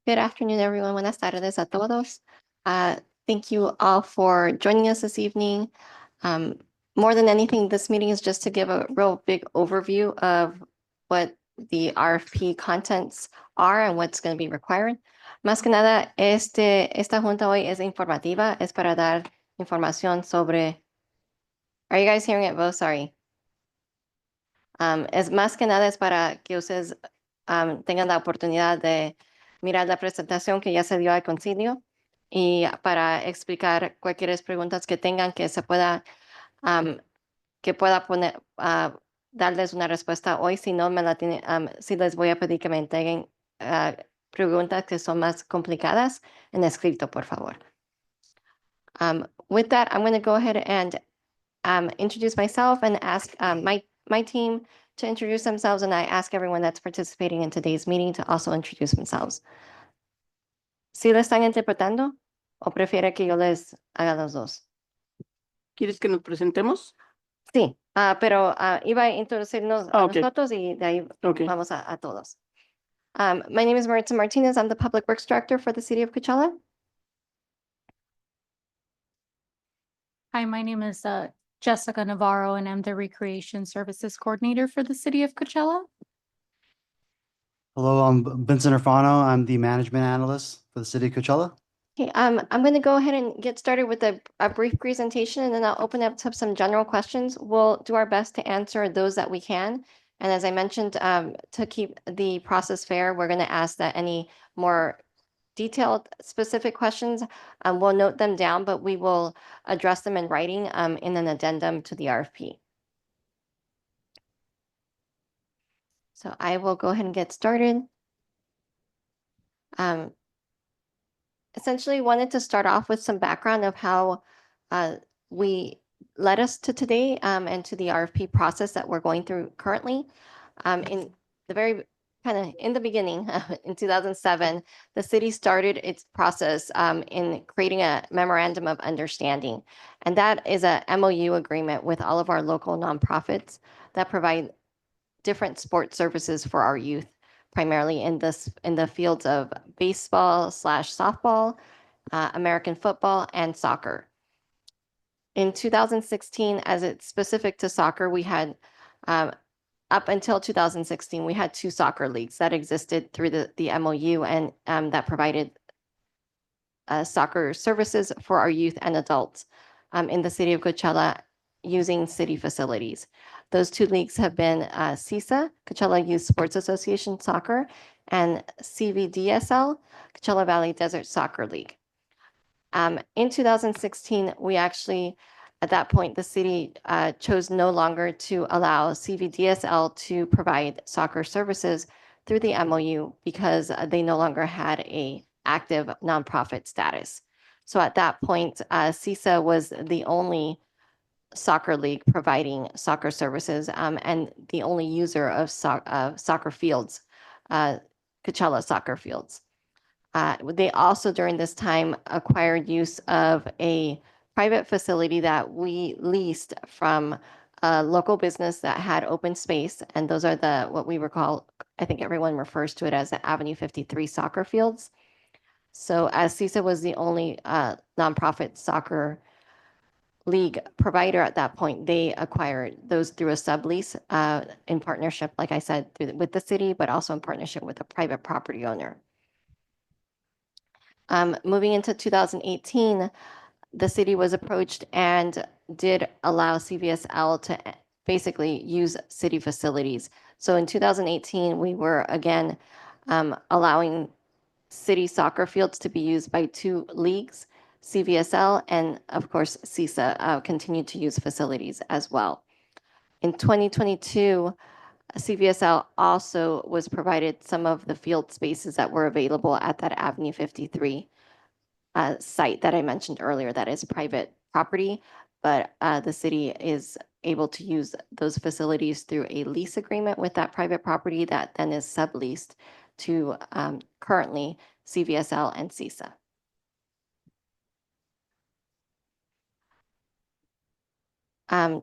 Good afternoon, everyone. Buenas tardes a todos. Thank you all for joining us this evening. More than anything, this meeting is just to give a real big overview of what the RFP contents are and what's going to be required. Más que nada, esta junta hoy es informativa, es para dar información sobre. Are you guys hearing it both? Sorry. Es más que nada es para que ustedes tengan la oportunidad de mirar la presentación que ya se dio al concilio y para explicar cualquier preguntas que tengan que se pueda que pueda poner darles una respuesta hoy. Si no me la tiene, sí les voy a pedir que me entreguen preguntas que son más complicadas en escrito, por favor. With that, I'm going to go ahead and introduce myself and ask my team to introduce themselves, and I ask everyone that's participating in today's meeting to also introduce themselves. ¿Sí lo están interpretando o prefiere que yo les haga los dos? ¿Quieres que nos presentemos? Sí, pero iba a introducirnos a Okay. nosotros y de ahí Okay. vamos a todos. My name is Maritza Martinez. I'm the Public Works Director for the City of Coachella. Hi, my name is Jessica Navarro, and I'm the Recreation Services Coordinator for the City of Coachella. Hello, I'm Vincent Erfano. I'm the Management Analyst for the City of Coachella. Okay, I'm going to go ahead and get started with a brief presentation, and then I'll open up to some general questions. We'll do our best to answer those that we can. And as I mentioned, to keep the process fair, we're going to ask that any more detailed, specific questions, we'll note them down, but we will address them in writing in an addendum to the RFP. So I will go ahead and get started. Essentially wanted to start off with some background of how we led us to today and to the RFP process that we're going through currently. In the very in the beginning, in 2007, the city started its process in creating a memorandum of understanding. And that is a MOU agreement with all of our local nonprofits that provide different sports services for our youth, primarily in the fields of baseball / softball, American football, and soccer. In 2016, as it's specific to soccer, we had up until 2016, we had 2 soccer leagues that existed through the MOU and that provided soccer services for our youth and adults in the city of Coachella using city facilities. Those 2 leagues have been CISA, Coachella Youth Sports Association Soccer, and CVDSL, Coachella Valley Desert Soccer League. In 2016, we actually, at that point, the city chose no longer to allow CVDSL to provide soccer services through the MOU because they no longer had a active nonprofit status. So at that point, CISA was the only soccer league providing soccer services and the only user of soccer fields, Coachella soccer fields. They also during this time acquired use of a private facility that we leased from a local business that had open space, and those are what we recall, I think everyone refers to it as the Avenue 53 soccer fields. So as CISA was the only nonprofit soccer league provider at that point, they acquired those through a sublease in partnership, like I said, with the city, but also in partnership with a private property owner. Moving into 2018, the city was approached and did allow CVSL to basically use city facilities. So in 2018, we were again allowing city soccer fields to be used by 2 leagues, CVSL and of course CISA continued to use facilities as well. In 2022, CVSL also was provided some of the field spaces that were available at that Avenue 53 site that I mentioned earlier that is private property, but the city is able to use those facilities through a lease agreement with that private property that then is subleased to currently CVSL and CISA.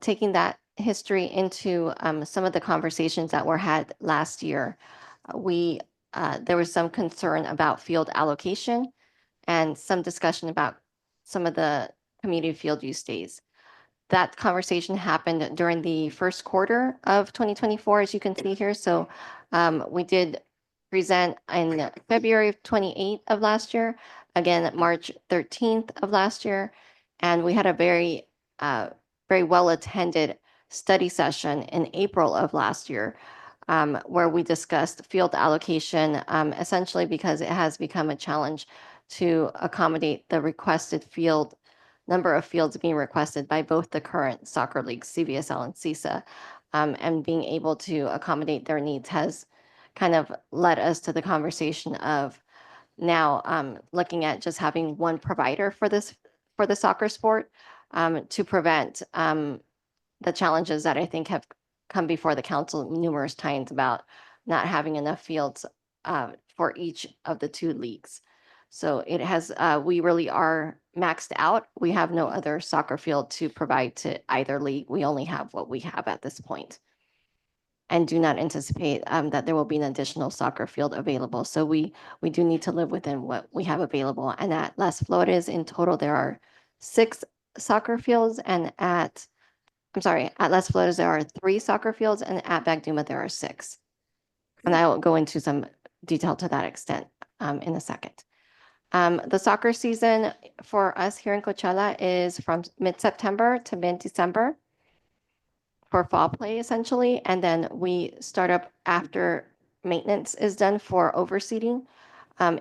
Taking that history into some of the conversations that were had last year, we there was some concern about field allocation and some discussion about some of the community field use days. That conversation happened during the first quarter of 2024, as you can see here. So we did present in February of 28 of last year, again, March 13th of last year. And we had a very well-attended study session in April of last year, where we discussed field allocation, essentially because it has become a challenge to accommodate the requested number of fields being requested by both the current soccer leagues, CVSL and CISA, and being able to accommodate their needs has kind of led us to the conversation of now looking at just having one provider for the soccer sport to prevent the challenges that I think have come before the council numerous times about not having enough fields for each of the two leagues. So it has, we really are maxed out. We have no other soccer field to provide to either league. We only have what we have at this point, and do not anticipate that there will be an additional soccer field available. So we do need to live within what we have available. And at Las Flores in total, there are 6 soccer fields, and at Las Flores, there are 3 soccer fields, and at Bagduma, there are 6. And I will go into some detail to that extent in a second. The soccer season for us here in Coachella is from mid-September to mid-December for fall play, essentially. And then we start up after maintenance is done for overseeding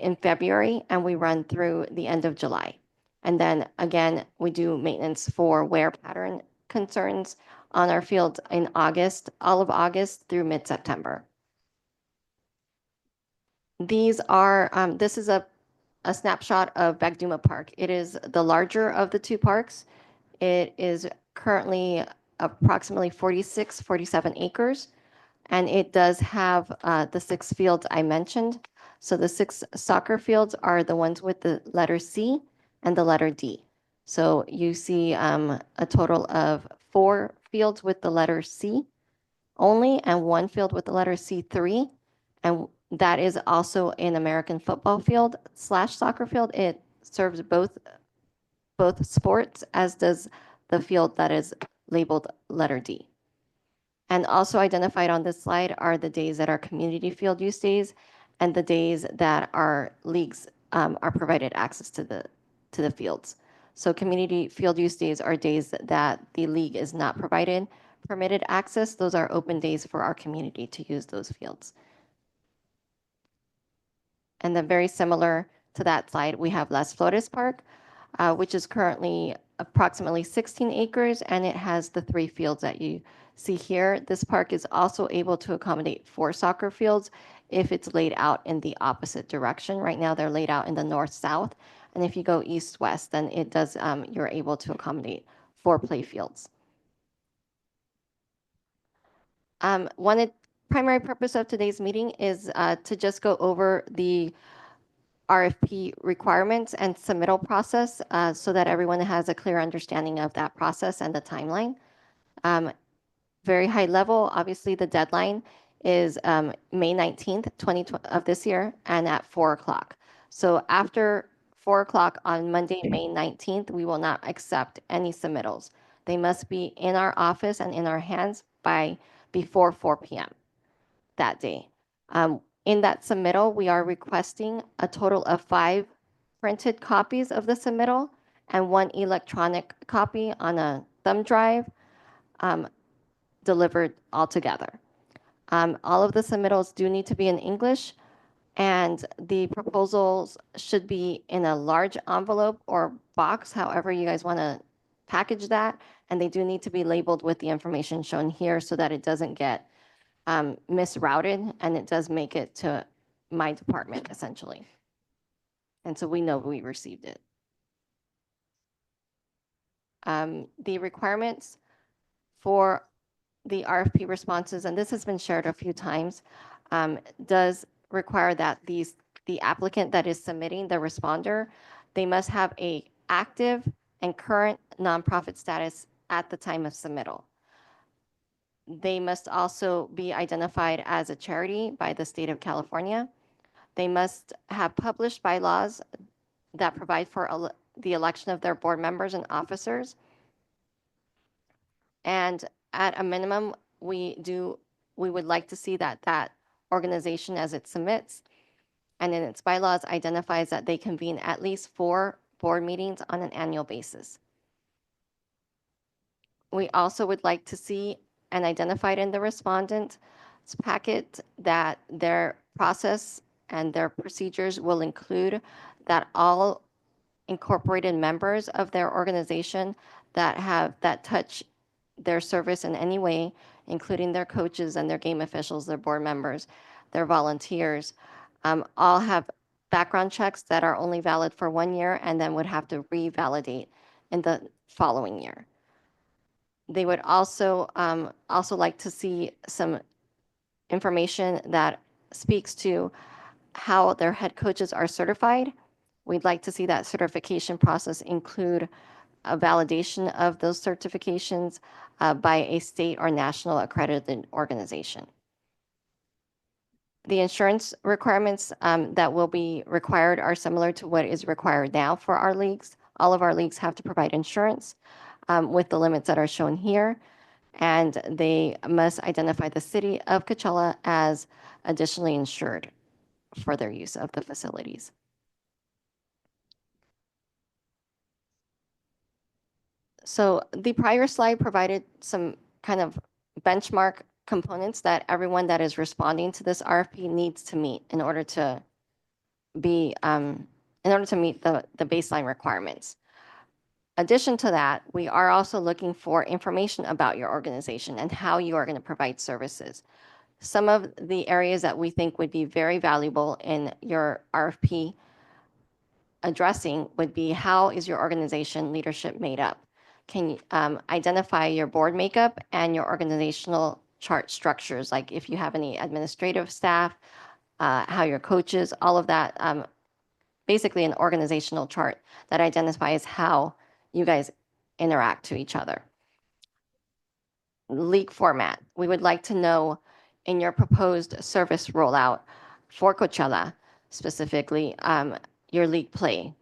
in February, and we run through the end of July. And then again, we do maintenance for wear pattern concerns on our fields in August, all of August through mid-September. This is a snapshot of Bagduma Park. It is the larger of the 2 parks. It is currently approximately 47 acres, and it does have the 6 fields I mentioned. So the 6 soccer fields are the ones with the letter C and the letter D. So you see a total of 4 fields with the letter C only, and 1 field with the letter C3. And that is also an American football field / soccer field. It serves both sports, as does the field that is labeled letter D. And also identified on this slide are the days that are community field use days and the days that our leagues are provided access to the fields. So community field use days are days that the league is not provided permitted access. Those are open days for our community to use those fields. And then very similar to that slide, we have Las Flores Park, which is currently approximately 16 acres, and it has the 3 fields that you see here. This park is also able to accommodate 4 soccer fields if it's laid out in the opposite direction. Right now, they're laid out in the north-south, and if you go east-west, then it does, you're able to accommodate 4 play fields. One primary purpose of today's meeting is to just go over the RFP requirements and submittal process so that everyone has a clear understanding of that process and the timeline. Very high level, obviously the deadline is May 19th, 2020 of this year, and at 4 o'clock. So after 4 o'clock on Monday, May 19th, we will not accept any submittals. They must be in our office and in our hands before 4 p.m. that day. In that submittal, we are requesting a total of 5 printed copies of the submittal and 1 electronic copy on a thumb drive delivered altogether. All of the submittals do need to be in English, and the proposals should be in a large envelope or box, however you guys want to package that, and they do need to be labeled with the information shown here so that it doesn't get misrouted, and it does make it to my department essentially. And so we know we received it. The requirements for the RFP responses, and this has been shared a few times, does require that the applicant that is submitting the responder, they must have a active and current nonprofit status at the time of submittal. They must also be identified as a charity by the state of California. They must have published bylaws that provide for the election of their board members and officers. And at a minimum, we would like to see that organization, as it submits and in its bylaws, identifies that they convene at least 4 board meetings on an annual basis. We also would like to see and identified in the respondent's packet that their process and their procedures will include that all incorporated members of their organization that touch their service in any way, including their coaches and their game officials, their board members, their volunteers, all have background checks that are only valid for 1 year and then would have to revalidate in the following year. They would also like to see some information that speaks to how their head coaches are certified. We'd like to see that certification process include a validation of those certifications by a state or national accredited organization. The insurance requirements that will be required are similar to what is required now for our leagues. All of our leagues have to provide insurance with the limits that are shown here, and they must identify the city of Coachella as additionally insured for their use of the facilities. So the prior slide provided some kind of benchmark components that everyone that is responding to this RFP needs to meet in order to meet the baseline requirements. Addition to that, we are also looking for information about your organization and how you are going to provide services. Some of the areas that we think would be very valuable in your RFP addressing would be, how is your organization leadership made up? Can you identify your board makeup and your organizational chart structures, like if you have any administrative staff, how your coaches, all of that, basically an organizational chart that identifies how you guys interact to each other. League format. We would like to know in your proposed service rollout for Coachella specifically, your league play.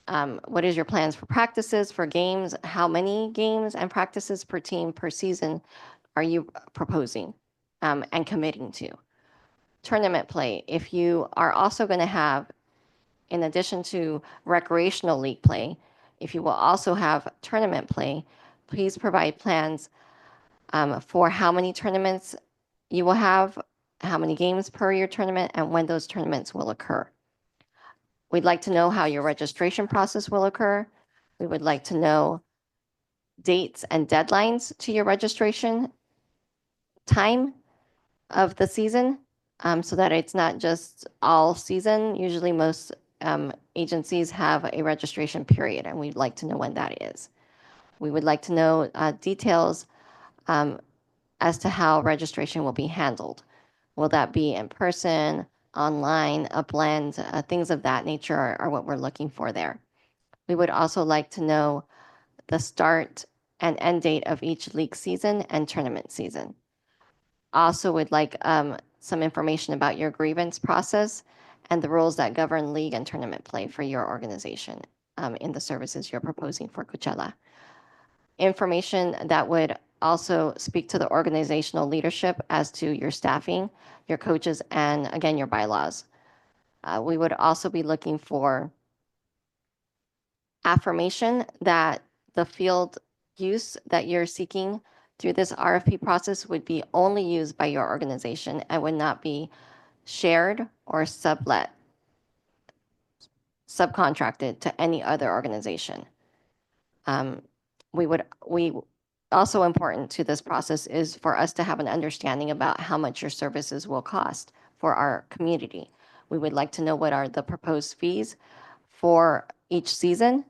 What is your plans for practices, for games? How many games and practices per team per season are you proposing and committing to? Tournament play. If you are also going to have, in addition to recreational league play, if you will also have tournament play, please provide plans for how many tournaments you will have, how many games per your tournament, and when those tournaments will occur. We'd like to know how your registration process will occur. We would like to know dates and deadlines to your registration time of the season, so that it's not just all season. Usually most agencies have a registration period, and we'd like to know when that is. We would like to know details as to how registration will be handled. Will that be in person, online, a blend? Things of that nature are what we're looking for there. We would also like to know the start and end date of each league season and tournament season. Also would like some information about your grievance process and the rules that govern league and tournament play for your organization in the services you're proposing for Coachella. Information that would also speak to the organizational leadership as to your staffing, your coaches, and again, your bylaws. We would also be looking for affirmation that the field use that you're seeking through this RFP process would be only used by your organization and would not be shared or subcontracted to any other organization. Also important to this process is for us to have an understanding about how much your services will cost for our community. We would like to know what are the proposed fees for each season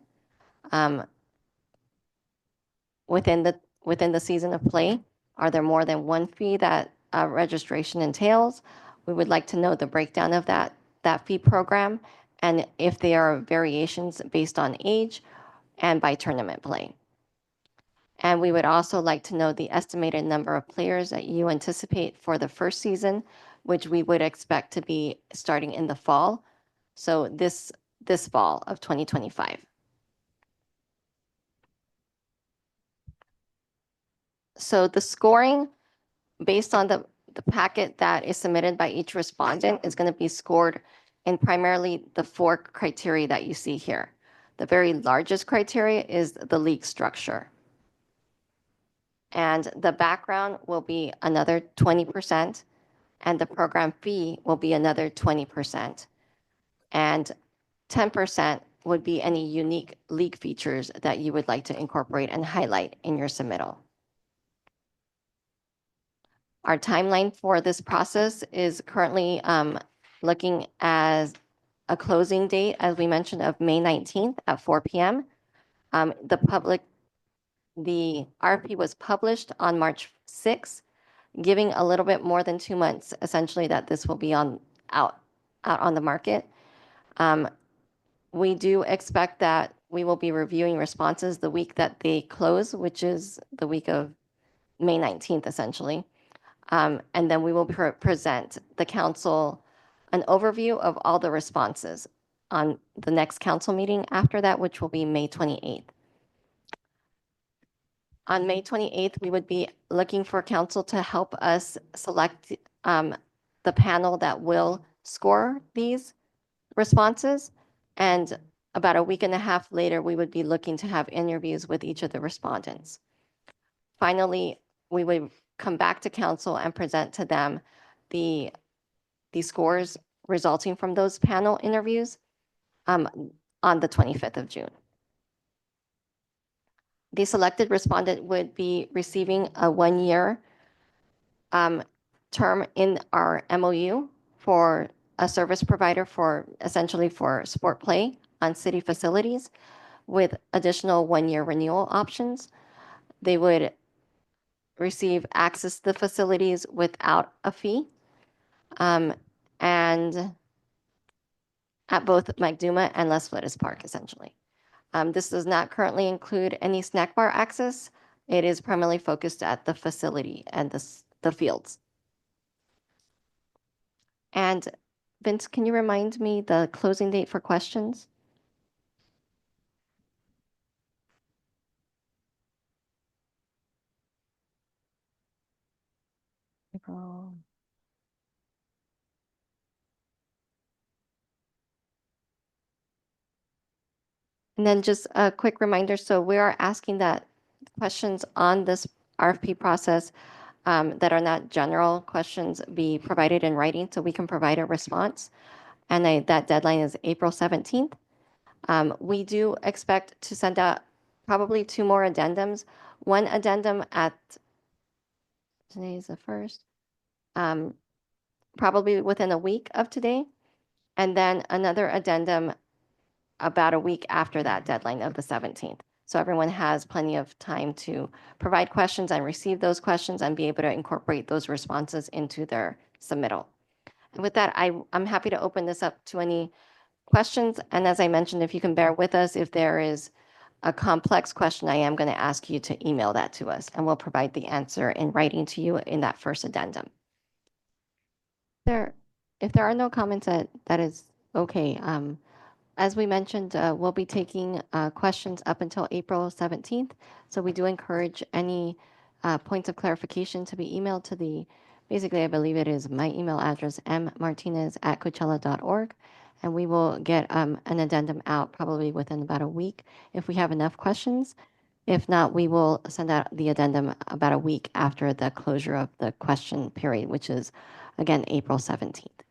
within the season of play. Are there more than one fee that registration entails? We would like to know the breakdown of that fee program, and if there are variations based on age and by tournament play. And we would also like to know the estimated number of players that you anticipate for the first season which we would expect to be starting in the fall. So this fall of 2025. So the scoring based on the packet that is submitted by each respondent is going to be scored in primarily the 4 criteria that you see here. The very largest criteria is the league structure. And the background will be another 20%, and the program fee will be another 20%. And 10% would be any unique league features that you would like to incorporate and highlight in your submittal. Our timeline for this process is currently looking as a closing date, as we mentioned, of May 19th at 4 p.m. The RFP was published on March 6th, giving a little bit more than 2 months, essentially, that this will be out on the market. We do expect that we will be reviewing responses the week that they close, which is the week of May 19th, essentially. And then we will present the council an overview of all the responses on the next council meeting after that, which will be May 28th. On May 28th, we would be looking for council to help us select the panel that will score these responses. And about a week and a half later, we would be looking to have interviews with each of the respondents. Finally, we would come back to council and present to them the scores resulting from those panel interviews on the 25th of June. The selected respondent would be receiving a 1-year term in our MOU for a service provider for essentially for sport play on city facilities with additional 1-year renewal options. They would receive access to the facilities without a fee, and at both McDuma and Las Flores Park, essentially. This does not currently include any snack bar access. It is primarily focused at the facility and the fields. And Vince, can you remind me the closing date for questions? April. And then just a quick reminder, so we are asking that questions on this RFP process that are not general questions be provided in writing so we can provide a response. And that deadline is April 17th. We do expect to send out probably 2 more addendums. One addendum today is the 1st, probably within a week of today. And then another addendum about a week after that deadline of the 17th. So everyone has plenty of time to provide questions and receive those questions and be able to incorporate those responses into their submittal. And with that, I'm happy to open this up to any questions. And as I mentioned, if you can bear with us, if there is a complex question, I am going to ask you to email that to us, and we'll provide the answer in writing to you in that first addendum. If there are no comments, that is okay. As we mentioned, we'll be taking questions up until April 17th. So we do encourage any points of clarification to be emailed to basically, I believe it is my email address, mmartinez@coachella.org. And we will get an addendum out probably within about a week if we have enough questions. If not, we will send out the addendum about a week after the closure of the question period, which is, again, April 17th.